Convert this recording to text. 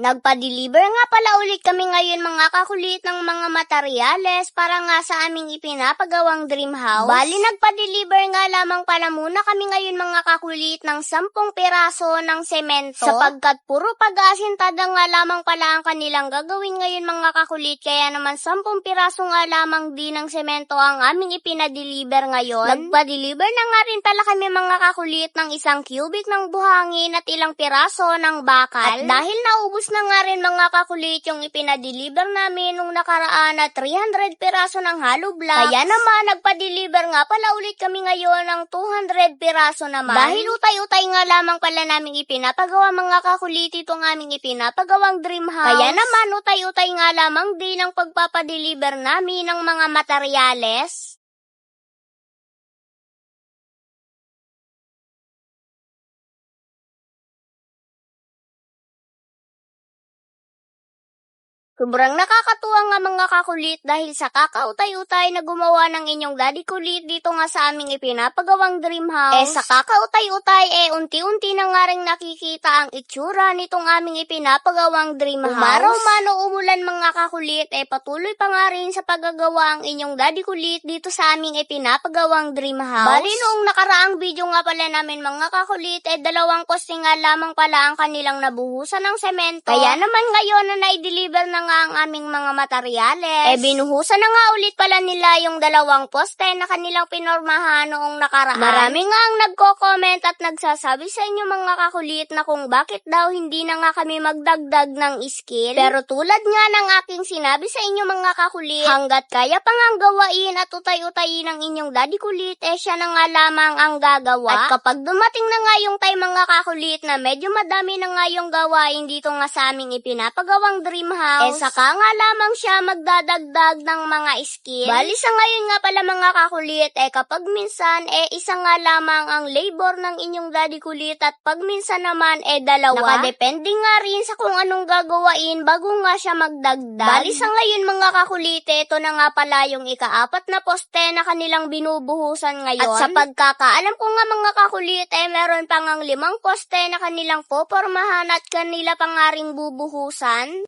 Nagpa-deliver nga pala ulit kami ngayon mga kakulit ng mga materyales para nga sa aming ipinapagawang dream house. Bali nagpa-deliver nga lamang pala muna kami ngayon mga kakulit ng 10 piraso ng semento. Sapagkat puro pag-aasintada nga lamang pala ang kanilang gagawin ngayon mga kakulit, kaya naman 10 piraso nga lamang din ng semento ang aming ipina-deliver ngayon. Nagpa-deliver na nga rin pala kami mga kakulit ng 1 cubic ng buhangin at ilang piraso ng bakal. At dahil naubos na nga rin mga kakulit yung ipina-deliver namin nung nakaraan na 300 piraso ng hollow blocks, kaya naman nagpa-deliver nga pala ulit kami ngayon ng 200 piraso naman. Dahil utay-utay nga lamang pala naming ipinapagawa mga kakulit itong aming ipinapagawang dream house, kaya naman utay-utay nga lamang din ang pagpapadeliver namin ng mga materyales. Sobrang nakakatuwa nga mga kakulit dahil sa kakautay-utay na gumawa ng inyong daddy kulit dito nga sa aming ipinapagawang dream house. Sa kakautay-utay unti-unti na nga rin nakikita ang itsura nitong aming ipinapagawang dream house. Umaraw man o umulan mga kakulit, patuloy pa nga rin sa paggagawa ang inyong daddy kulit dito sa aming ipinapagawang dream house. Bali noong nakaraang video nga pala namin mga kakulit, 2 poste nga lamang pala ang kanilang nabuhusan ng semento. Kaya naman ngayon na na-deliver na ang aming mga materyales, binuhusan na nga ulit pala nila yung 2 poste na kanilang pinormahan noong nakaraan. Marami nga ang nagko-comment at nagsasabi sa inyo mga kakulit na kung bakit daw hindi na nga kami magdagdag ng skill. Pero tulad nga ng aking sinabi sa inyo mga kakulit, hanggat kaya pa ngang gawain at utay-utayin ng inyong daddy kulit, siya na nga lamang ang gagawa. At kapag dumating na nga yung time mga kakulit na medyo madami na nga yung gawain dito nga sa aming ipinapagawang dream house, saka nga lamang siya magdadagdag ng mga skill. Bali sa ngayon nga pala mga kakulit, kapag minsan, isa nga lamang ang labor ng inyong daddy kulit at pag minsan naman, 2. Nakadepende nga rin sa kung anong gagawain bago nga siya magdagdag. Bali sa ngayon mga kakulit, ito na nga pala yung ika-4 na poste na kanilang binubuhusan ngayon. At sa pagkakaalam ko nga mga kakulit, meron pang ang 5 poste na kanilang popormahan at kanila pa nga ring bubuhusan.